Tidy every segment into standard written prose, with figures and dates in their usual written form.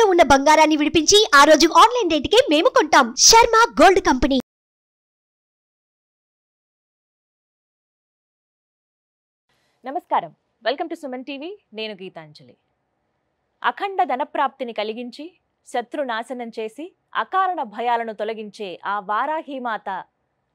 తాకట్టులో ఉన్న బంగారాన్ని విడిపించి ఆ రోజు ఆన్లైన్ రేటుకే మేము కొంటాం. Sharma gold company. నమస్కారం, వెల్కమ్ టు సుమన్ టీవీ. నేను గీతాంజలి. అఖండ ధనప్రాప్తిని కలిగించి శత్రునాశనం చేసి అకారణ భయాలను తొలగించే ఆ వారాహీమాత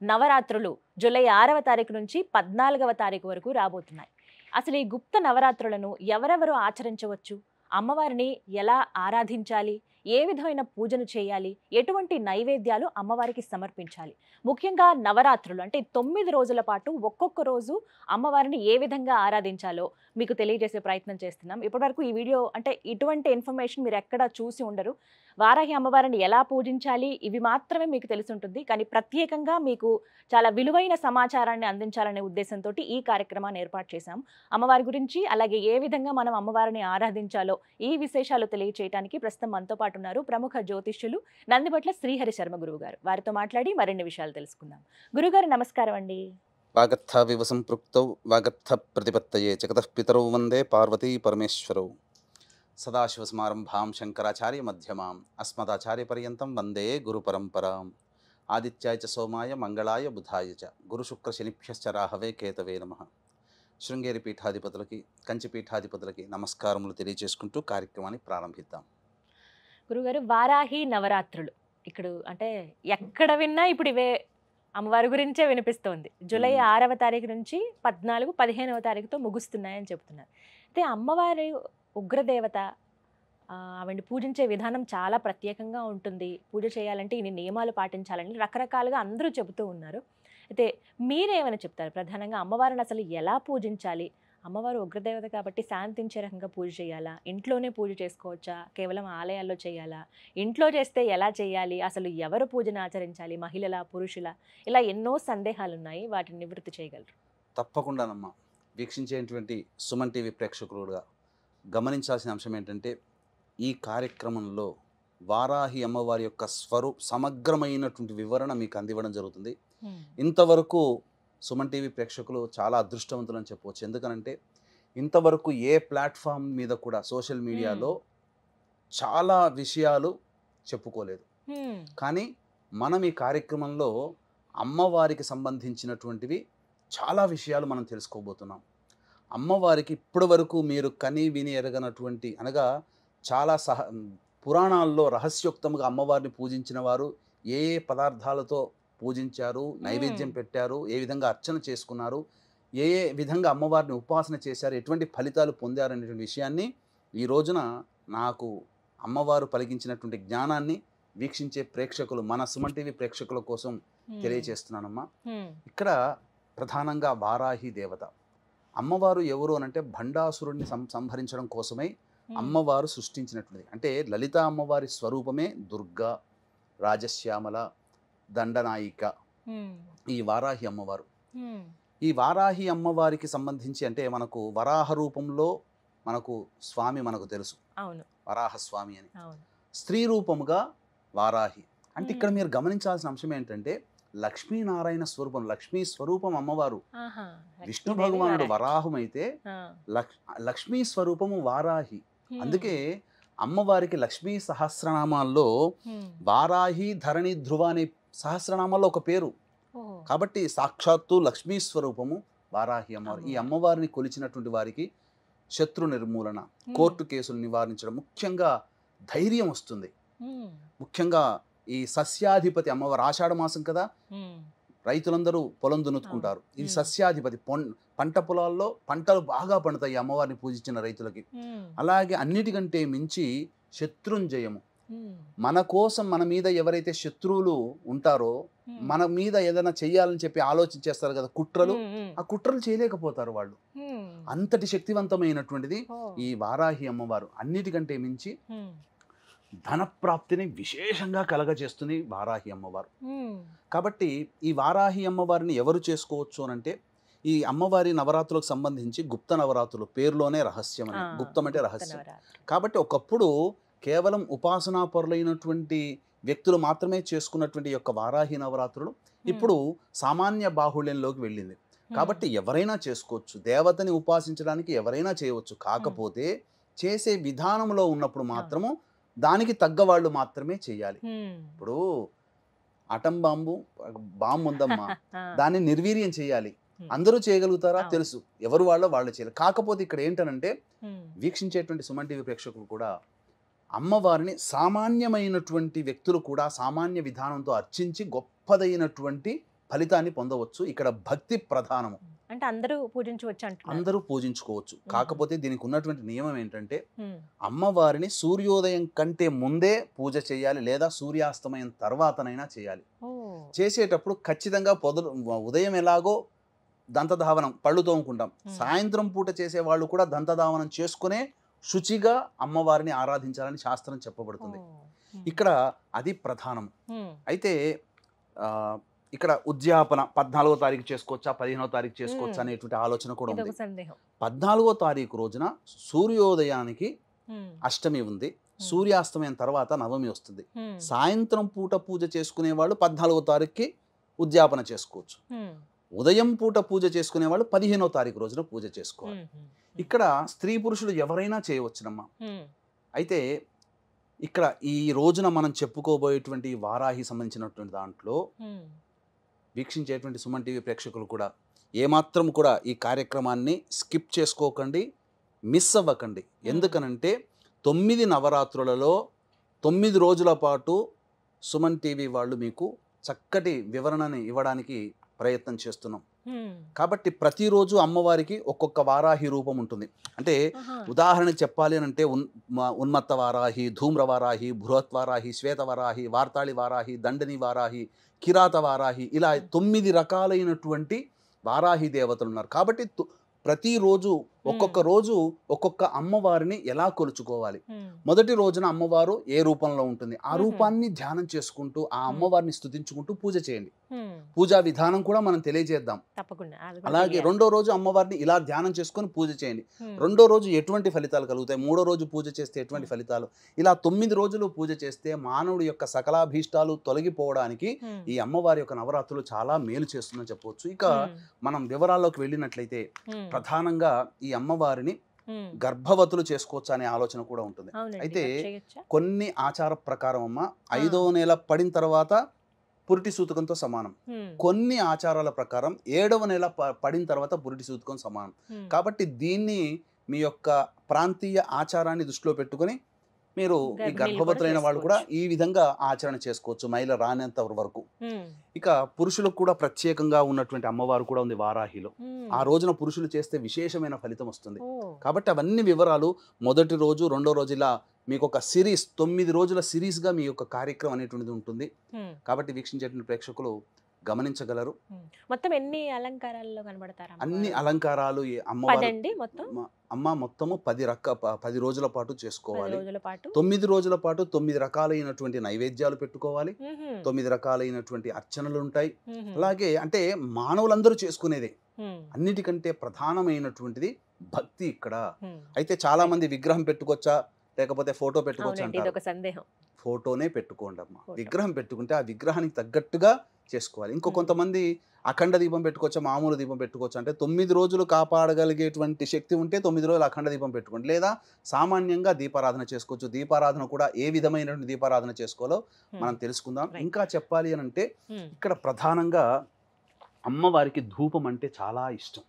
నవరాత్రులు జూలై 6వ తారీఖు నుంచి 14వ తారీఖు వరకు రాబోతున్నాయి. అసలు ఈ గుప్త నవరాత్రులను ఎవరెవరు ఆచరించవచ్చు, అమ్మవారిని ఎలా ఆరాధించాలి, ఏ విధమైన పూజను చేయాలి, ఎటువంటి నైవేద్యాలు అమ్మవారికి సమర్పించాలి, ముఖ్యంగా నవరాత్రులు అంటే 9 రోజుల పాటు ఒక్కొక్క రోజు అమ్మవారిని ఏ విధంగా ఆరాధించాలో మీకు తెలియజేసే ప్రయత్నం చేస్తున్నాం. ఇప్పటివరకు ఈ వీడియో అంటే ఇటువంటి ఇన్ఫర్మేషన్ మీరు ఎక్కడ చూసి ఉండరు. వారాహి అమ్మవారిని ఎలా పూజించాలి ఇవి మాత్రమే మీకు తెలిసి ఉంటుంది. కానీ ప్రత్యేకంగా మీకు చాలా విలువైన సమాచారాన్ని అందించాలనే ఉద్దేశంతో ఈ కార్యక్రమాన్ని ఏర్పాటు చేశాం. అమ్మవారి గురించి అలాగే ఏ విధంగా మనం అమ్మవారిని ఆరాధించాలో ఈ విశేషాలు తెలియచేయడానికి ప్రస్తుతం మనతో పాటు ఉన్నారు ప్రముఖ జ్యోతిష్యులు నందిబట్ల శ్రీహరి శర్మ గురువు గారు. వారితో మాట్లాడి మరిన్ని విషయాలు తెలుసుకుందాం. గురుగారు నమస్కారం అండి. వాగర్థ వివసంపృక్తౌ వాగర్థ ప్రతిపత్తయే జగతః పితరౌ వందే పార్వతీ పరమేశ్వరౌ. సదాశివసమారంభాం శంకరాచార్య మధ్యమాం అస్మదాచార్య పర్యంతం వందే గురు పరంపరాం. ఆదిత్యాయ చ సోమాయ మంగళాయ బుధాయ చ గురు శుక్ర శనిభ్యశ్చ రాహవే కేతవే నమః. శృంగేరి పీఠాధిపతులకి కంచి పీఠాధిపతులకి నమస్కారములు తెలియజేసుకుంటూ కార్యక్రమాన్ని ప్రారంభిద్దాం. గురుగారు, వారాహి నవరాత్రులు ఇక్కడ అంటే ఎక్కడ విన్నా ఇప్పుడు ఇవే అమ్మవారి గురించే వినిపిస్తోంది. జూలై 6వ తారీఖు నుంచి 14, 15వ తారీఖుతో ముగుస్తున్నాయని చెప్తున్నారు. అయితే అమ్మవారి ఉగ్రదేవత, ఆవిడ్ని పూజించే విధానం చాలా ప్రత్యేకంగా ఉంటుంది. పూజ చేయాలంటే ఇన్ని నియమాలు పాటించాలని రకరకాలుగా అందరూ చెబుతూ ఉన్నారు. అయితే మీరేమైనా చెప్తారు? ప్రధానంగా అమ్మవారిని అసలు ఎలా పూజించాలి? అమ్మవారు ఉగ్రదేవత కాబట్టి శాంతించే రకంగా పూజ చేయాలా, ఇంట్లోనే పూజ చేసుకోవచ్చా, కేవలం ఆలయాల్లో చేయాలా, ఇంట్లో చేస్తే ఎలా చేయాలి, అసలు ఎవరు పూజను ఆచరించాలి, మహిళల పురుషుల, ఇలా ఎన్నో సందేహాలు ఉన్నాయి. వాటిని నివృత్తి చేయగలరు? తప్పకుండానమ్మా. వీక్షించేటువంటి సుమన్ టీవీ ప్రేక్షకులుగా గమనించాల్సిన అంశం ఏంటంటే, ఈ కార్యక్రమంలో వారాహి అమ్మవారి యొక్క సమగ్రమైనటువంటి వివరణ మీకు అందివ్వడం జరుగుతుంది. ఇంతవరకు సుమన్ టీవీ ప్రేక్షకులు చాలా అదృష్టవంతులు అని చెప్పవచ్చు. ఎందుకనంటే ఇంతవరకు ఏ ప్లాట్ఫామ్ మీద కూడా సోషల్ మీడియాలో చాలా విషయాలు చెప్పుకోలేదు. కానీ మనం ఈ కార్యక్రమంలో అమ్మవారికి సంబంధించినటువంటివి చాలా విషయాలు మనం తెలుసుకోబోతున్నాం. అమ్మవారికి ఇప్పటి వరకు మీరు కని విని ఎరగనటువంటి అనగా చాలా పురాణాల్లో రహస్యోక్తంగా అమ్మవారిని పూజించిన వారు ఏ ఏ పదార్థాలతో పూజించారు, నైవేద్యం పెట్టారు, ఏ విధంగా అర్చన చేసుకున్నారు, ఏ ఏ విధంగా అమ్మవారిని ఉపాసన చేశారు, ఎటువంటి ఫలితాలు పొందారు అనేటువంటి విషయాన్ని ఈ రోజున నాకు అమ్మవారు పలికించినటువంటి జ్ఞానాన్ని వీక్షించే ప్రేక్షకులు, మన సుమన్ టీవీ ప్రేక్షకుల కోసం తెలియజేస్తున్నానమ్మా. ఇక్కడ ప్రధానంగా వారాహి దేవత అమ్మవారు ఎవరు అనంటే భండాసురుడిని సంహరించడం కోసమై అమ్మవారు సృష్టించినటువంటిది. అంటే లలిత అమ్మవారి స్వరూపమే దుర్గా, రాజశ్యామల, దండనాయిక ఈ వారాహి అమ్మవారు. ఈ వారాహి అమ్మవారికి సంబంధించి అంటే మనకు వరాహ రూపంలో మనకు స్వామి మనకు తెలుసు, వరాహ స్వామి అని. స్త్రీ రూపముగా వారాహి అంటే ఇక్కడ మీరు గమనించాల్సిన అంశం ఏంటంటే లక్ష్మీనారాయణ స్వరూపం, లక్ష్మీ స్వరూపం అమ్మవారు. విష్ణు భగవానుడు వరాహం అయితే లక్ష్మీ స్వరూపము వారాహి. అందుకే అమ్మవారికి లక్ష్మీ సహస్రనామాల్లో వారాహి, ధరణి, ధ్రువ అనే సహస్రనామాల్లో ఒక పేరు. కాబట్టి సాక్షాత్తు లక్ష్మీ స్వరూపము వారాహి అమ్మవారు. ఈ అమ్మవారిని కొలిచినటువంటి వారికి శత్రు నిర్మూలన, కోర్టు కేసులు నివారించడం, ముఖ్యంగా ధైర్యం వస్తుంది. ముఖ్యంగా ఈ సస్యాధిపతి అమ్మవారు, ఆషాఢ మాసం కదా, రైతులందరూ పొలం దున్నుకుంటారు. ఇది సస్యాధిపతి, పంట పొలాల్లో పంటలు బాగా పండుతాయి అమ్మవారిని పూజించిన రైతులకి. అలాగే అన్నిటికంటే మించి శత్రుంజయము. మన కోసం మన మీద ఎవరైతే శత్రువులు ఉంటారో, మన మీద ఏదైనా చెయ్యాలని చెప్పి ఆలోచించేస్తారు కదా కుట్రలు, ఆ కుట్రలు చేయలేకపోతారు వాళ్ళు. అంతటి శక్తివంతమైనటువంటిది ఈ వారాహి అమ్మవారు. అన్నిటికంటే మించి ధనప్రాప్తిని విశేషంగా కలగజేస్తుంది వారాహి అమ్మవారు. కాబట్టి ఈ వారాహి అమ్మవారిని ఎవరు చేసుకోవచ్చు అనంటే, ఈ అమ్మవారి నవరాత్రులకు సంబంధించి గుప్త నవరాత్రులు పేరులోనే రహస్యం అని, గుప్తం అంటే రహస్యం. కాబట్టి ఒకప్పుడు కేవలం ఉపాసనా పరులైనటువంటి వ్యక్తులు మాత్రమే చేసుకున్నటువంటి యొక్క వారాహి నవరాత్రులు ఇప్పుడు సామాన్య బాహుళ్యంలోకి వెళ్ళింది. కాబట్టి ఎవరైనా చేసుకోవచ్చు, దేవతని ఉపాసించడానికి ఎవరైనా చేయవచ్చు. కాకపోతే చేసే విధానంలో ఉన్నప్పుడు మాత్రము దానికి తగ్గ వాళ్ళు మాత్రమే చేయాలి. ఇప్పుడు అటం బాంబు ఉందమ్మా, దాన్ని నిర్వీర్యం చేయాలి. అందరూ చేయగలుగుతారా? తెలుసు, ఎవరు వాళ్ళు చేయాలి. కాకపోతే ఇక్కడ ఏంటనంటే వీక్షించేటువంటి సుమన్ టీవీ ప్రేక్షకులు కూడా అమ్మవారిని సామాన్యమైనటువంటి వ్యక్తులు కూడా సామాన్య విధానంతో అర్చించి గొప్పదైనటువంటి ఫలితాన్ని పొందవచ్చు. ఇక్కడ భక్తి ప్రధానము, అంటే అందరూ పూజించవచ్చు అంటున్నారు. అందరూ పూజించుకోవచ్చు. కాకపోతే దీనికి ఉన్నటువంటి నియమం ఏంటంటే అమ్మవారిని సూర్యోదయం కంటే ముందే పూజ చేయాలి, లేదా సూర్యాస్తమయం తర్వాతనైనా చేయాలి. చేసేటప్పుడు ఖచ్చితంగా ఉదయం ఎలాగో దంతధావనం, పళ్ళు తోముకుంటాం, సాయంత్రం పూట చేసే వాళ్ళు కూడా దంతధావనం చేసుకునే శుచిగా అమ్మవారిని ఆరాధించాలని శాస్త్రం చెప్పబడుతుంది. ఇక్కడ అది ప్రధానం. అయితే ఇక్కడ ఉద్యాపన 14వ తారీఖు చేసుకోవచ్చా, 15వ తారీఖు చేసుకోవచ్చా అనేటువంటి ఆలోచన కూడా ఉంది. 14వ తారీఖు రోజున సూర్యోదయానికి అష్టమి ఉంది, సూర్యాస్తమయం తర్వాత నవమి వస్తుంది. సాయంత్రం పూట పూజ చేసుకునే వాళ్ళు 14వ తారీఖుకి ఉద్యాపన చేసుకోవచ్చు. ఉదయం పూట పూజ చేసుకునే వాళ్ళు 15వ తారీఖు రోజున పూజ చేసుకోవాలి. ఇక్కడ స్త్రీ పురుషులు ఎవరైనా చేయవచ్చునమ్మా. అయితే ఇక్కడ ఈ రోజున మనం చెప్పుకోబోయేటువంటి వారాహి సంబంధించినటువంటి దాంట్లో వీక్షించేటువంటి సుమన్ టీవీ ప్రేక్షకులు కూడా ఏమాత్రం కూడా ఈ కార్యక్రమాన్ని స్కిప్ చేసుకోకండి, మిస్ అవ్వకండి. ఎందుకనంటే 9 నవరాత్రులలో 9 రోజుల పాటు సుమన్ టీవీ వాళ్ళు మీకు చక్కటి వివరణని ఇవ్వడానికి ప్రయత్నం చేస్తున్నాం. కాబట్టి ప్రతిరోజు అమ్మవారికి ఒక్కొక్క వారాహి రూపం ఉంటుంది. అంటే ఉదాహరణకు చెప్పాలి అని అంటే ఉన్మత్త వారాహి, ధూమ్ర వారాహి, బృహత్ వారాహి, శ్వేత వారాహి, వార్తాళి వారాహి, దండని వారాహి, కిరాత వారాహి, ఇలా 9 రకాలైనటువంటి వారాహి దేవతలు ఉన్నారు. కాబట్టి ప్రతిరోజు ఒక్కొక్క రోజు ఒక్కొక్క అమ్మవారిని ఎలా కొలుచుకోవాలి. మొదటి రోజున అమ్మవారు ఏ రూపంలో ఉంటుంది, ఆ రూపాన్ని ధ్యానం చేసుకుంటూ ఆ అమ్మవారిని స్తుతించుకుంటూ పూజ చేయండి. పూజా విధానం కూడా మనం తెలియజేద్దాం. అలాగే రెండో రోజు అమ్మవారిని ఇలా ధ్యానం చేసుకొని పూజ చేయండి. రెండో రోజు ఎటువంటి ఫలితాలు కలుగుతాయి, మూడో రోజు పూజ చేస్తే ఎటువంటి ఫలితాలు, ఇలా 9 రోజులు పూజ చేస్తే మానవుడి యొక్క సకలాభీష్టాలు తొలగిపోవడానికి ఈ అమ్మవారి యొక్క నవరాత్రులు చాలా మేలు చేస్తుందని చెప్పవచ్చు. ఇక మనం వివరాల్లోకి వెళ్ళినట్లయితే ప్రధానంగా ఈ అమ్మవారిని గర్భవతులు చేసుకోవచ్చు అనే ఆలోచన కూడా ఉంటుంది. అయితే కొన్ని ఆచార ప్రకారం అమ్మ 5వ నెల పడిన తర్వాత పురిటి సూతకంతో సమానం, కొన్ని ఆచారాల ప్రకారం 7వ నెల పడిన తర్వాత పురిటి సూతకం సమానం. కాబట్టి దీన్ని మీ యొక్క ప్రాంతీయ ఆచారాన్ని దృష్టిలో పెట్టుకొని మీరు ఈ గర్భవతులైన వాళ్ళు కూడా ఈ విధంగా ఆచరణ చేసుకోవచ్చు మైల రానంత వరకు. ఇక పురుషులకు కూడా ప్రత్యేకంగా ఉన్నటువంటి అమ్మవారు కూడా ఉంది వారాహిలో. ఆ రోజున పురుషులు చేస్తే విశేషమైన ఫలితం వస్తుంది. కాబట్టి అవన్నీ వివరాలు మొదటి రోజు రెండో రోజు ఇలా మీకు ఒక సిరీస్ 9 రోజుల సిరీస్గా మీ యొక్క కార్యక్రమం అనేటువంటిది ఉంటుంది. కాబట్టి వీక్షించేటువంటి ప్రేక్షకులు గమనించగలరు. మొత్తం ఎన్ని అలంకారాల్లో కనబడతారు? అన్ని అలంకారాలు అమ్మ మొత్తము 10 రోజుల పాటు చేసుకోవాలి. 9 రోజుల పాటు 9 రకాలైనటువంటి నైవేద్యాలు పెట్టుకోవాలి, 9 రకాలైనటువంటి అర్చనలు ఉంటాయి. అలాగే అంటే మానవులందరూ చేసుకునేదే. అన్నిటికంటే ప్రధానమైనటువంటిది భక్తి ఇక్కడ. అయితే చాలా మంది విగ్రహం పెట్టుకోవచ్చా లేకపోతే ఫోటో పెట్టుకోవచ్చా అంటారు. ఫోటోనే పెట్టుకోండి అమ్మ. విగ్రహం పెట్టుకుంటే ఆ విగ్రహానికి తగ్గట్టుగా చేసుకోవాలి. ఇంకో కొంతమంది అఖండ దీపం పెట్టుకోవచ్చా మామూలు దీపం పెట్టుకోవచ్చు అంటే 9 రోజులు కాపాడగలిగేటువంటి శక్తి ఉంటే 9 రోజులు అఖండ దీపం పెట్టుకోండి, లేదా సామాన్యంగా దీపారాధన చేసుకోవచ్చు. దీపారాధన కూడా ఏ విధమైనటువంటి దీపారాధన చేసుకోవాలో మనం తెలుసుకుందాం. ఇంకా చెప్పాలి అని అంటే ఇక్కడ ప్రధానంగా అమ్మవారికి ధూపం అంటే చాలా ఇష్టం.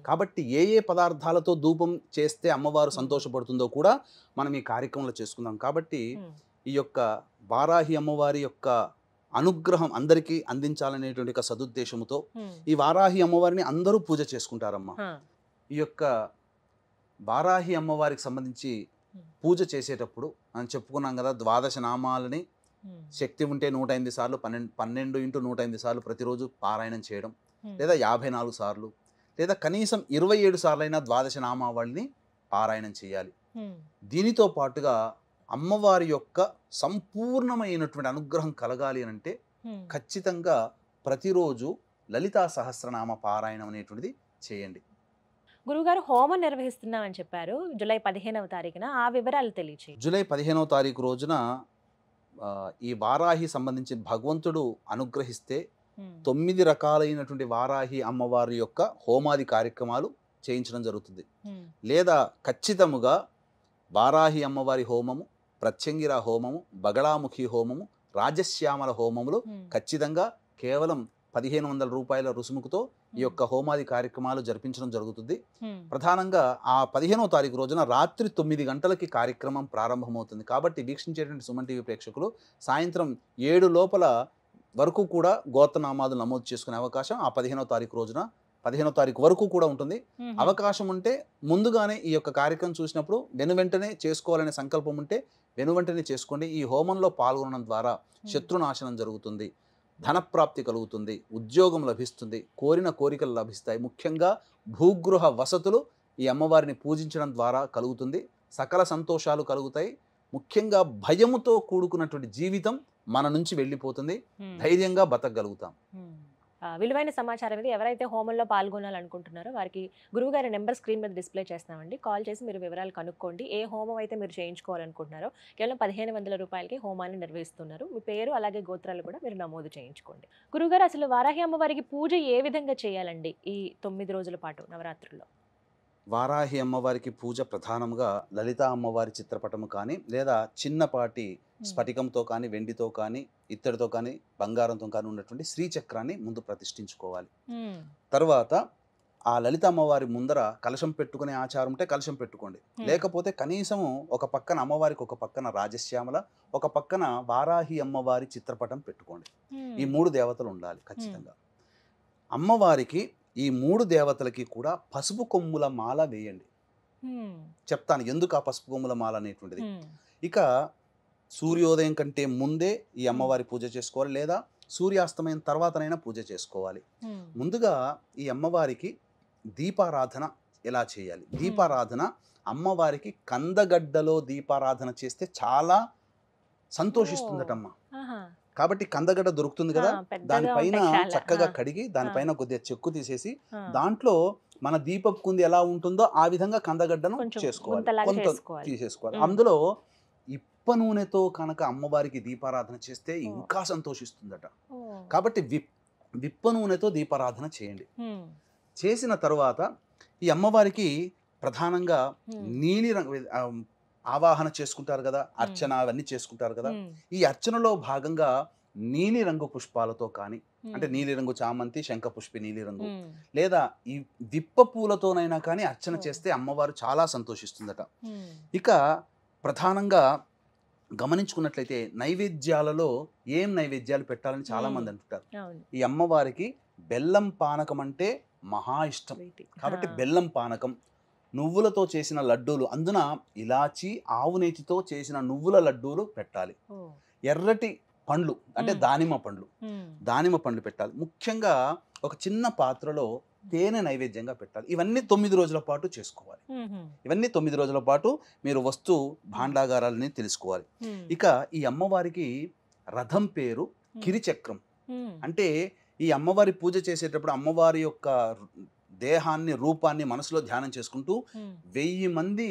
కాబట్టి ఏ పదార్థాలతో ధూపం చేస్తే అమ్మవారు సంతోషపడుతుందో కూడా మనం ఈ కార్యక్రమంలో చేసుకుందాం. కాబట్టి ఈ యొక్క వారాహి అమ్మవారి యొక్క అనుగ్రహం అందరికీ అందించాలనేటువంటి ఒక సదుద్దేశంతో ఈ వారాహి అమ్మవారిని అందరూ పూజ చేసుకుంటారమ్మా. ఈ యొక్క వారాహి అమ్మవారికి సంబంధించి పూజ చేసేటప్పుడు మనం చెప్పుకున్నాం కదా, 12 నామాలని శక్తి ఉంటే 108 సార్లు 12 × 108 సార్లు ప్రతిరోజు పారాయణం చేయడం, లేదా 54 సార్లు, లేదా కనీసం 27 సార్లైనా 12 నామావళిని పారాయణం చేయాలి. దీనితో పాటుగా అమ్మవారి యొక్క సంపూర్ణమైనటువంటి అనుగ్రహం కలగాలి అని అంటే ఖచ్చితంగా ప్రతిరోజు లలితా సహస్రనామ పారాయణం అనేటువంటిది చేయండి. గురుగారు హోమం నిర్వహిస్తున్నామని చెప్పారు జూలై 15వ తారీఖున, ఆ వివరాలు తెలియచేయండి. జూలై 15వ తారీఖు రోజున ఈ వారాహి సంబంధించి భగవంతుడు అనుగ్రహిస్తే 9 రకాలైనటువంటి వారాహి అమ్మవారి యొక్క హోమాది కార్యక్రమాలు చేయించడం జరుగుతుంది. లేదా ఖచ్చితముగా వారాహి అమ్మవారి హోమము ప్రత్యంగిర హోమము, బగళాముఖి హోమము, రాజశ్యామల హోమములు ఖచ్చితంగా కేవలం 1500 రూపాయల రుసుముకుతో ఈ యొక్క హోమాది కార్యక్రమాలు జరిపించడం జరుగుతుంది. ప్రధానంగా ఆ 15వ తారీఖు రోజున రాత్రి 9 గంటలకి కార్యక్రమం ప్రారంభమవుతుంది. కాబట్టి వీక్షించేటువంటి సుమన్ టీవీ ప్రేక్షకులు సాయంత్రం 7 లోపల వరకు కూడా గోత్రనామాలు నమోదు చేసుకునే అవకాశం ఆ 15వ తారీఖు రోజున 15వ తారీఖు వరకు కూడా ఉంటుంది. అవకాశం ఉంటే ముందుగానే ఈ యొక్క కార్యక్రమం చూసినప్పుడు వెనువెంటనే చేసుకోవాలనే సంకల్పం ఉంటే వెనువెంటనే చేసుకోండి. ఈ హోమంలో పాల్గొనడం ద్వారా శత్రునాశనం జరుగుతుంది, ధనప్రాప్తి కలుగుతుంది, ఉద్యోగం లభిస్తుంది, కోరిన కోరికలు లభిస్తాయి. ముఖ్యంగా భూగృహ వసతులు ఈ అమ్మవారిని పూజించడం ద్వారా కలుగుతుంది. సకల సంతోషాలు కలుగుతాయి. ముఖ్యంగా భయముతో కూడుకున్నటువంటి జీవితం మన నుంచి వెళ్ళిపోతుంది. ధైర్యంగా బతకగలుగుతాం. విలువైన సమాచారం ఇది. ఎవరైతే హోమంలో పాల్గొనాలనుకుంటున్నారో వారికి గురువుగారి నెంబర్ స్క్రీన్ మీద డిస్ప్లే చేస్తామండి. కాల్ చేసి మీరు వివరాలు కనుక్కోండి. ఏ హోమం అయితే మీరు చేయించుకోవాలనుకుంటున్నారో కేవలం 1500 రూపాయలకి హోమాన్ని నిర్వహిస్తున్నారు. మీ పేరు అలాగే గోత్రాలు కూడా మీరు నమోదు చేయించుకోండి. గురువుగారు, అసలు వారాహి అమ్మవారికి పూజ ఏ విధంగా చేయాలండి ఈ 9 రోజుల పాటు నవరాత్రుల్లో? వారాహి అమ్మవారికి పూజ ప్రధానంగా లలితా అమ్మవారి చిత్రపటము కానీ లేదా చిన్నపాటి స్ఫటికంతో కానీ వెండితో కానీ ఇత్తడితో కానీ బంగారంతో కానీ ఉన్నటువంటి శ్రీచక్రాన్ని ముందు ప్రతిష్ఠించుకోవాలి. తర్వాత ఆ లలిత అమ్మవారి ముందర కలశం పెట్టుకునే ఆచారం ఉంటే కలశం పెట్టుకోండి. లేకపోతే కనీసము ఒక పక్కన అమ్మవారికి ఒక పక్కన రాజశ్యామల, ఒక పక్కన వారాహి అమ్మవారి చిత్రపటం పెట్టుకోండి. ఈ 3 దేవతలు ఉండాలి ఖచ్చితంగా. అమ్మవారికి ఈ 3 దేవతలకి కూడా పసుపు కొమ్ముల మాల వేయండి. చెప్తాను ఎందుకు ఆ పసుపు కొమ్ముల మాల అనేటువంటిది. ఇక సూర్యోదయం కంటే ముందే ఈ అమ్మవారి పూజ చేసుకోవాలి, లేదా సూర్యాస్తమయం తర్వాతనైనా పూజ చేసుకోవాలి. ముందుగా ఈ అమ్మవారికి దీపారాధన ఎలా చేయాలి? దీపారాధన అమ్మవారికి కందగడ్డలో దీపారాధన చేస్తే చాలా సంతోషిస్తుందటమ్మ. కాబట్టి కందగడ్డ దొరుకుతుంది కదా, దానిపైన చక్కగా కడిగి దానిపైన కొద్దిగా చెక్కు తీసేసి దాంట్లో మన దీపపు కుంది ఎలా ఉంటుందో ఆ విధంగా కందగడ్డను చేసుకోవాలి, కొంత తీసేసుకోవాలి. అందులో ఇప్ప నూనెతో కనుక అమ్మవారికి దీపారాధన చేస్తే ఇంకా సంతోషిస్తుందట. కాబట్టి విప్ప నూనెతో దీపారాధన చేయండి. చేసిన తర్వాత ఈ అమ్మవారికి ప్రధానంగా నీలి రంగు ఆవాహన చేసుకుంటారు కదా, అర్చన అవన్నీ చేసుకుంటారు కదా. ఈ అర్చనలో భాగంగా నీలి రంగు పుష్పాలతో కానీ, అంటే నీలిరంగు చామంతి, శంఖపుష్పి నీలిరంగు, లేదా ఈ విప్ప పూలతోనైనా కానీ అర్చన చేస్తే అమ్మవారు చాలా సంతోషిస్తుందట. ఇక ప్రధానంగా గమనించుకున్నట్లయితే నైవేద్యాలలో ఏం నైవేద్యాలు పెట్టాలని చాలా మంది అంటుంటారు. ఈ అమ్మవారికి బెల్లం పానకం అంటే మహా ఇష్టం. కాబట్టి బెల్లం పానకం, నువ్వులతో చేసిన లడ్డూలు, అందున ఇలాచి ఆవు నేతితో చేసిన నువ్వుల లడ్డూలు పెట్టాలి. ఎర్రటి పండ్లు అంటే దానిమ్మ పండ్లు పెట్టాలి. ముఖ్యంగా ఒక చిన్న పాత్రలో తేనె నైవేద్యంగా పెట్టాలి. ఇవన్నీ 9 రోజుల పాటు చేసుకోవాలి. ఇవన్నీ 9 రోజుల పాటు మీరు వస్తు భాండాగారాలని తెలుసుకోవాలి. ఇక ఈ అమ్మవారికి రథం పేరు కిరిచక్రం. అంటే ఈ అమ్మవారి పూజ చేసేటప్పుడు అమ్మవారి యొక్క దేహాన్ని, రూపాన్ని మనసులో ధ్యానం చేసుకుంటూ 1000 మంది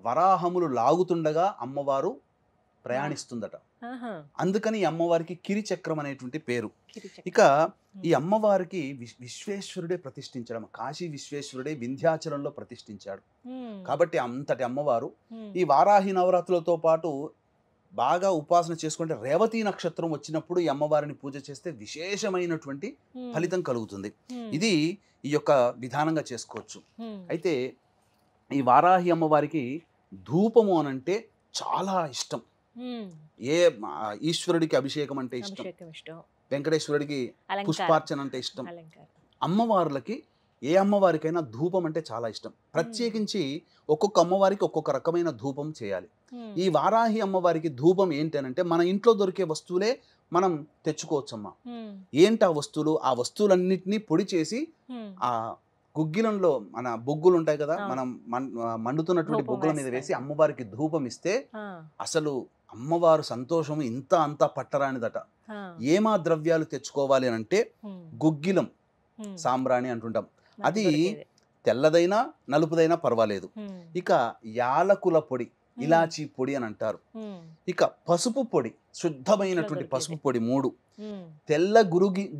వరాహములు లాగుతుండగా అమ్మవారు ప్రయాణిస్తుందట. అందుకని ఈ అమ్మవారికి కిరిచక్రం అనేటువంటి పేరు. ఇక ఈ అమ్మవారికి విశ్వేశ్వరుడే ప్రతిష్ఠించడం, కాశీ విశ్వేశ్వరుడే వింధ్యాచలంలో ప్రతిష్ఠించాడు. కాబట్టి అంతటి అమ్మవారు ఈ వారాహి నవరాత్రులతో పాటు బాగా ఉపాసన చేసుకుంటే రేవతి నక్షత్రం వచ్చినప్పుడు ఈ అమ్మవారిని పూజ చేస్తే విశేషమైనటువంటి ఫలితం కలుగుతుంది. ఇది ఈ యొక్క విధానంగా చేసుకోవచ్చు. అయితే ఈ వారాహి అమ్మవారికి ధూపము అనంటే చాలా ఇష్టం. ఏ ఈశ్వరుడికి అభిషేకం అంటే ఇష్టం, వెంకటేశ్వరుడికి పుష్పార్చన అంటే ఇష్టం. అమ్మవార్లకి ఏ అమ్మవారికైనా ధూపం అంటే చాలా ఇష్టం. ప్రత్యేకించి ఒక్కొక్క అమ్మవారికి ఒక్కొక్క రకమైన ధూపం చేయాలి. ఈ వారాహి అమ్మవారికి ధూపం ఏంటనంటే మన ఇంట్లో దొరికే వస్తువులే మనం తెచ్చుకోవచ్చమ్మా. ఏంటి ఆ వస్తువులు? ఆ వస్తువులన్నిటినీ పొడి చేసి ఆ గుగ్గిలంలో మన బొగ్గులు ఉంటాయి కదా, మనం మండుతున్నటువంటి బొగ్గుల మీద వేసి అమ్మవారికి ధూపం ఇస్తే అసలు అమ్మవారు సంతోషము ఇంత అంతా పట్టరానిదట. ఏమా ద్రవ్యాలు తెచ్చుకోవాలి అని అంటే గుగ్గిలం, సాంబ్రాణి అంటుంటాం. అది తెల్లదైనా నలుపుదైనా పర్వాలేదు. ఇక యాలకుల పొడి, ఇలాచీ పొడి అని అంటారు. ఇక పసుపు పొడి, శుద్ధమైనటువంటి పసుపు పొడి 3, తెల్ల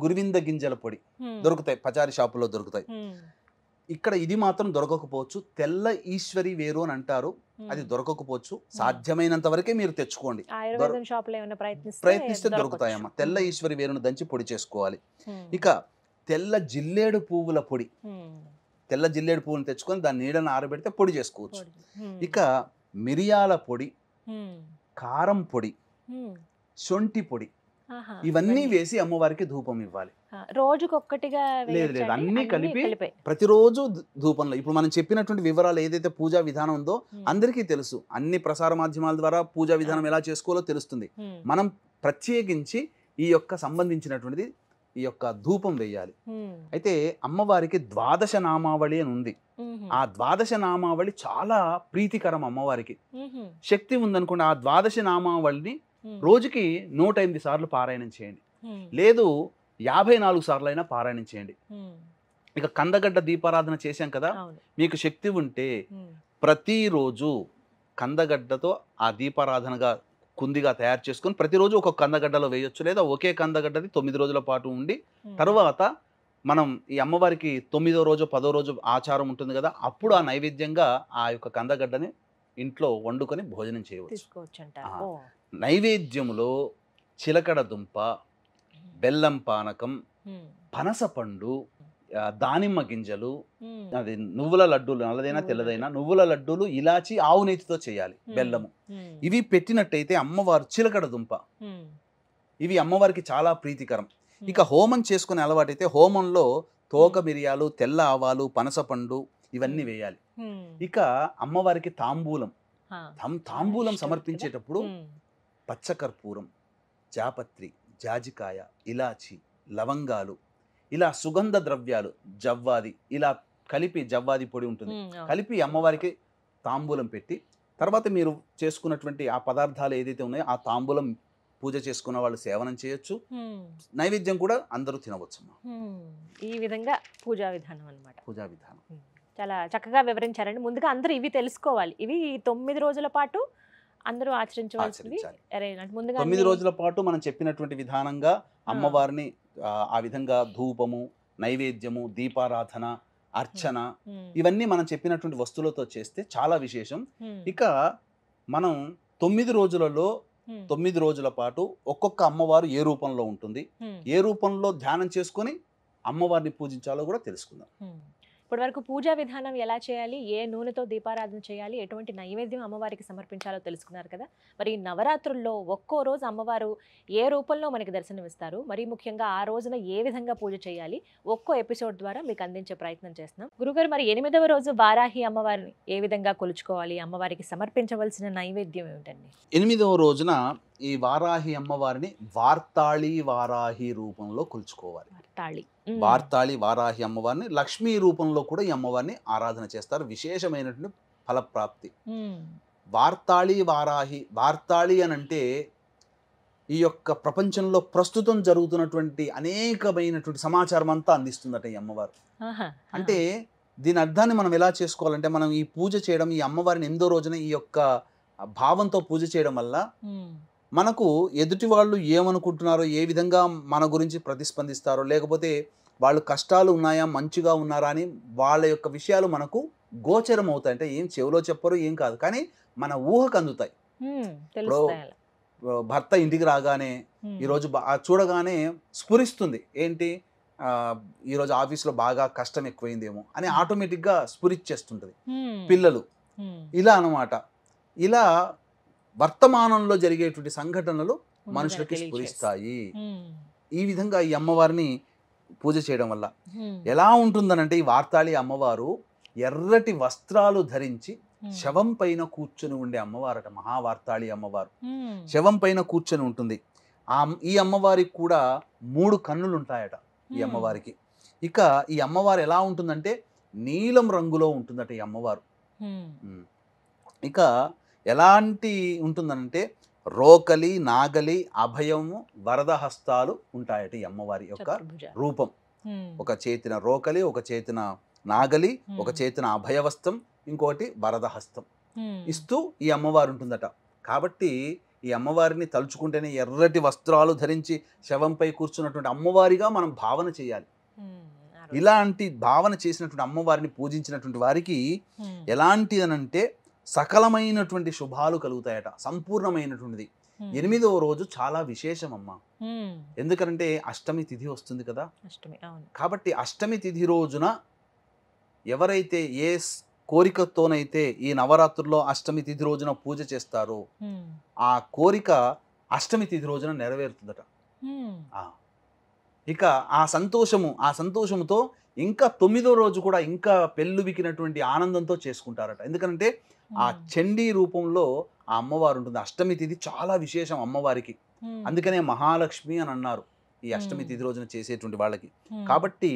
గురువింద గింజల పొడి దొరుకుతాయి, పచారీ షాపులో దొరుకుతాయి. ఇక్కడ ఇది మాత్రం దొరకకపోవచ్చు. తెల్ల ఈశ్వరి వేరు అని అంటారు, అది దొరకకపోవచ్చు. సాధ్యమైనంత వరకే మీరు తెచ్చుకోండి. ఆయుర్వేదం షాప్ లో ఏమైనా ప్రయత్నిస్తే దొరుకుతాయమ్మా. తెల్ల ఈశ్వరి వేరును దంచి పొడి చేసుకోవాలి. ఇక తెల్ల జిల్లేడు పువ్వుల పొడి, తెల్ల జిల్లేడు పువ్వును తెచ్చుకొని దాన్ని నీడను ఆరబెడితే పొడి చేసుకోవచ్చు. ఇక మిరియాల పొడి, కారం పొడి, శొంఠి పొడి, ఇవన్నీ వేసి అమ్మవారికి ధూపం ఇవ్వాలి. రోజుకొక్కటిగా లేదు లేదు, అన్ని కలిపి ప్రతిరోజు ధూపంలో. ఇప్పుడు మనం చెప్పినటువంటి వివరాలు ఏదైతే పూజా విధానం ఉందో అందరికీ తెలుసు. అన్ని ప్రసార మాధ్యమాల ద్వారా పూజా విధానం ఎలా చేసుకోవాలో తెలుస్తుంది. మనం ప్రత్యేకించి ఈ యొక్క సంబంధించినటువంటిది ఈ యొక్క ధూపం వేయాలి. అయితే అమ్మవారికి ద్వాదశ నామావళి అని ఉంది. ఆ ద్వాదశ నామావళి చాలా ప్రీతికరం అమ్మవారికి. శక్తి ఉందనుకోండి, ఆ ద్వాదశ నామావళిని రోజుకి 108 సార్లు పారాయణం చేయండి, లేదు 54 సార్లు అయినా పారాయణం చేయండి. ఇక కందగడ్డ దీపారాధన చేశాం కదా, మీకు శక్తి ఉంటే ప్రతిరోజు కందగడ్డతో ఆ దీపారాధనగా కుందిగా తయారు చేసుకొని ప్రతిరోజు ఒక కందగడ్డలో వేయొచ్చు, లేదా ఒకే కందగడ్డది 9 రోజుల పాటు ఉండి తర్వాత మనం ఈ అమ్మవారికి 9వ రోజు 10వ రోజు ఆచారం ఉంటుంది కదా, అప్పుడు ఆ నైవేద్యంగా ఆ యొక్క కందగడ్డని ఇంట్లో వండుకొని భోజనం చేయవచ్చు. నైవేద్యములో చిలకడ దుంప, బెల్లం పానకం, పనసపండు, దానిమ్మ గింజలు, అది నువ్వుల లడ్డూలు, నల్లదైనా తెల్లదైనా నువ్వుల లడ్డూలు, ఇలాచి, ఆవు నేతితో చేయాలి, బెల్లము, ఇవి పెట్టినట్టయితే అమ్మవారు చిలకడ దుంప, ఇవి అమ్మవారికి చాలా ప్రీతికరం. ఇక హోమం చేసుకునే అలవాటైతే హోమంలో తోక మిరియాలు, తెల్ల ఆవాలు, పనసపండు ఇవన్నీ వేయాలి. ఇక అమ్మవారికి తాంబూలం సమర్పించేటప్పుడు పచ్చకర్పూరం, జాపత్రి, జాజికాయ, ఇలాచి, లవంగాలు, ఇలా సుగంధ ద్రవ్యాలు, జవ్వాది, ఇలా కలిపి, జవ్వాది పొడి ఉంటుంది, కలిపి అమ్మవారికి తాంబూలం పెట్టి తర్వాత మీరు చేసుకున్నటువంటి ఆ పదార్థాలు ఏదైతే ఉన్నాయో ఆ తాంబూలం పూజ చేసుకున్న వాళ్ళు సేవనం చేయొచ్చు, నైవేద్యం కూడా అందరూ తినవచ్చు. ఈ విధంగా పూజా విధానం అన్నమాట. పూజా విధానం చాలా చక్కగా వివరించారండి. ముందుగా అందరూ ఇవి తెలుసుకోవాలి. ఇవి 9 రోజుల పాటు అందరూ ఆచరించవలసింది. 9 రోజుల పాటు మనం చెప్పినటువంటి విధానంగా అమ్మవారిని ఆ విధంగా ధూపము, నైవేద్యము, దీపారాధన, అర్చన, ఇవన్నీ మనం చెప్పినటువంటి వస్తువులతో చేస్తే చాలా విశేషం. ఇక మనం 9 రోజులలో 9 రోజుల పాటు ఒక్కొక్క అమ్మవారు ఏ రూపంలో ఉంటుంది, ఏ రూపంలో ధ్యానం చేసుకొని అమ్మవారిని పూజించాలో కూడా తెలుసుకుందాం. ఇప్పటి వరకు పూజా విధానం ఎలా చేయాలి, ఏ నూనెతో దీపారాధన చేయాలి, ఎటువంటి నైవేద్యం అమ్మవారికి సమర్పించాలో తెలుసుకున్నారు కదా. మరి నవరాత్రుల్లో ఒక్కో రోజు అమ్మవారు ఏ రూపంలో మనకి దర్శనమిస్తారు, మరి ముఖ్యంగా ఆ రోజున ఏ విధంగా పూజ చేయాలి, ఒక్కో ఎపిసోడ్ ద్వారా మీకు అందించే ప్రయత్నం చేస్తున్నాం. గురుగారు, మరి 8వ రోజు వారాహి అమ్మవారిని ఏ విధంగా కొలుచుకోవాలి, అమ్మవారికి సమర్పించవలసిన నైవేద్యం ఏమిటండి? 8వ రోజున ఈ వారాహి అమ్మవారిని వార్తాళి వారాహి రూపంలో కొలుచుకోవాలి. వార్తాళి వారాహి అమ్మవారిని లక్ష్మీ రూపంలో కూడా ఈ అమ్మవారిని ఆరాధన చేస్తారు. విశేషమైనటువంటి ఫలప్రాప్తి. వార్తాళి వారాహి, వార్తాళి అని అంటే ఈ యొక్క ప్రపంచంలో ప్రస్తుతం జరుగుతున్నటువంటి అనేకమైనటువంటి సమాచారం అంతా అందిస్తుందట ఈ అమ్మవారు. అంటే దీని అర్థాన్ని మనం ఎలా చేసుకోవాలంటే, మనం ఈ పూజ చేయడం, ఈ అమ్మవారిని 8వ రోజున ఈ యొక్క భావంతో పూజ చేయడం వల్ల మనకు ఎదుటి వాళ్ళు ఏమనుకుంటున్నారో, ఏ విధంగా మన గురించి ప్రతిస్పందిస్తారో, లేకపోతే వాళ్ళు కష్టాలు ఉన్నాయా, మంచిగా ఉన్నారా అని వాళ్ళ యొక్క విషయాలు మనకు గోచరం అవుతాయి. అంటే ఏం చెవిలో చెప్పరు, ఏం కాదు, కానీ మన ఊహకు అందుతాయి. భర్త ఇంటికి రాగానే ఈరోజు చూడగానే స్ఫురిస్తుంది, ఏంటి ఈరోజు ఆఫీస్లో బాగా కష్టం ఎక్కువైందేమో అని ఆటోమేటిక్గా స్ఫురిచ్చేస్తుంటుంది. పిల్లలు ఇలా అన్నమాట. ఇలా వర్తమానంలో జరిగేటువంటి సంఘటనలు మనుషులకి స్ఫురిస్తాయి. ఈ విధంగా ఈ అమ్మవారిని పూజ చేయడం వల్ల ఎలా ఉంటుందనంటే, ఈ వార్తాళి అమ్మవారు ఎర్రటి వస్త్రాలు ధరించి శవం పైన కూర్చొని ఉండే అమ్మవారట. మహావార్తాళి అమ్మవారు శవం పైన కూర్చొని ఉంటుంది. ఈ అమ్మవారికి కూడా 3 కన్నులు ఉంటాయట ఈ అమ్మవారికి. ఇక ఈ అమ్మవారు ఎలా ఉంటుందంటే నీలం రంగులో ఉంటుందట ఈ అమ్మవారు. ఇక ఎలాంటి ఉంటుందంటే రోకలి, నాగలి, అభయము, వరద హస్తాలు ఉంటాయట ఈ అమ్మవారి యొక్క రూపం. ఒక చేతిన రోకలి, ఒక చేతిన నాగలి, ఒక చేతిన అభయవస్తం, ఇంకోటి వరద హస్తం ఇస్తూ ఈ అమ్మవారు ఉంటుందట. కాబట్టి ఈ అమ్మవారిని తలుచుకుంటేనే ఎర్రటి వస్త్రాలు ధరించి శవంపై కూర్చున్నటువంటి అమ్మవారిగా మనం భావన చేయాలి. ఇలాంటి భావన చేసినటువంటి అమ్మవారిని పూజించినటువంటి వారికి ఎలాంటి అనంటే సకలమైనటువంటి శుభాలు కలుగుతాయట, సంపూర్ణమైనటువంటిది. 8వ రోజు చాలా విశేషం అమ్మ. ఎందుకంటే అష్టమి తిథి వస్తుంది కదా, కాబట్టి అష్టమి తిథి రోజున ఎవరైతే ఏ కోరికతోనైతే ఈ నవరాత్రుల్లో అష్టమి తిథి రోజున పూజ చేస్తారో ఆ కోరిక అష్టమి తిథి రోజున నెరవేరుతుందట. ఇక ఆ సంతోషముతో ఇంకా 9వ రోజు కూడా ఇంకా పెళ్ళుబికినటువంటి ఆనందంతో చేసుకుంటారట. ఎందుకంటే ఆ చండీ రూపంలో ఆ అమ్మవారు ఉంటుంది. అష్టమి తిథి చాలా విశేషం అమ్మవారికి, అందుకనే మహాలక్ష్మి అని అన్నారు ఈ అష్టమి తిథి రోజున చేసేటువంటి వాళ్ళకి. కాబట్టి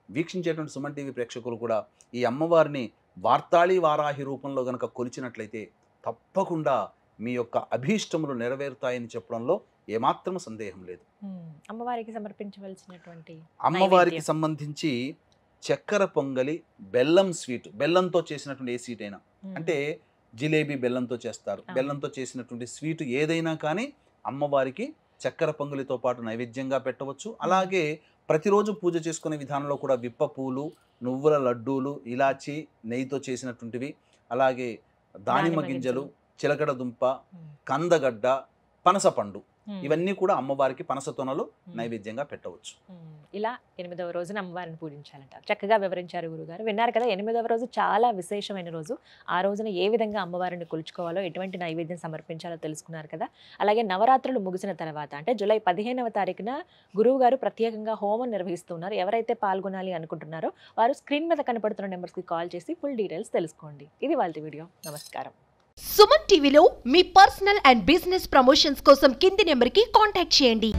వీక్షించేటువంటి సుమన్ టీవీ ప్రేక్షకులు కూడా ఈ అమ్మవారిని వార్తాళి వారాహి రూపంలో గనక కొలిచినట్లయితే తప్పకుండా మీ యొక్క అభీష్టములు నెరవేరుతాయని చెప్పడంలో ఏమాత్రం సందేహం లేదు. అమ్మవారికి సమర్పించవలసినటువంటి అమ్మవారికి సంబంధించి చక్కెర పొంగలి, బెల్లం స్వీట్, బెల్లంతో చేసినటువంటి ఏ స్వీట్ అయినా, అంటే జిలేబీ బెల్లంతో చేస్తారు, బెల్లంతో చేసినటువంటి స్వీట్ ఏదైనా కానీ అమ్మవారికి చక్కెర పొంగలితో పాటు నైవేద్యంగా పెట్టవచ్చు. అలాగే ప్రతిరోజు పూజ చేసుకునే విధానంలో కూడా విప్ప పూలు, నువ్వుల లడ్డూలు, ఇలాచి, నెయ్యితో చేసినటువంటివి, అలాగే దానిమ్మ గింజలు, చిలకడ దుంప, కందగడ్డ, పనసపండు, ఇవన్నీ కూడా అమ్మవారికి పనస తొనలు నైవేద్యంగా పెట్టవచ్చు. ఇలా 8వ రోజున అమ్మవారిని పూజించాలంటారు. చక్కగా వివరించారు గురుగారు. విన్నారు కదా, 8వ రోజు చాలా విశేషమైన రోజు. ఆ రోజున ఏ విధంగా అమ్మవారిని కొలుచుకోవాలో, ఎటువంటి నైవేద్యం సమర్పించాలో తెలుసుకున్నారు కదా. అలాగే నవరాత్రులు ముగిసిన తర్వాత అంటే జూలై 15వ తారీఖున గురువు గారు ప్రత్యేకంగా హోమం నిర్వహిస్తున్నారు. ఎవరైతే పాల్గొనాలి అనుకుంటున్నారో వారు స్క్రీన్ మీద కనపడుతున్న నెంబర్స్కి కాల్ చేసి ఫుల్ డీటెయిల్స్ తెలుసుకోండి. ఇది వాళ్ళ వీడియో. నమస్కారం. సుమన్ టీవీలో మీ పర్సనల్ అండ్ బిజినెస్ ప్రమోషన్స్ కోసం కింది నెంబర్కి కాంటాక్ట్ చేయండి.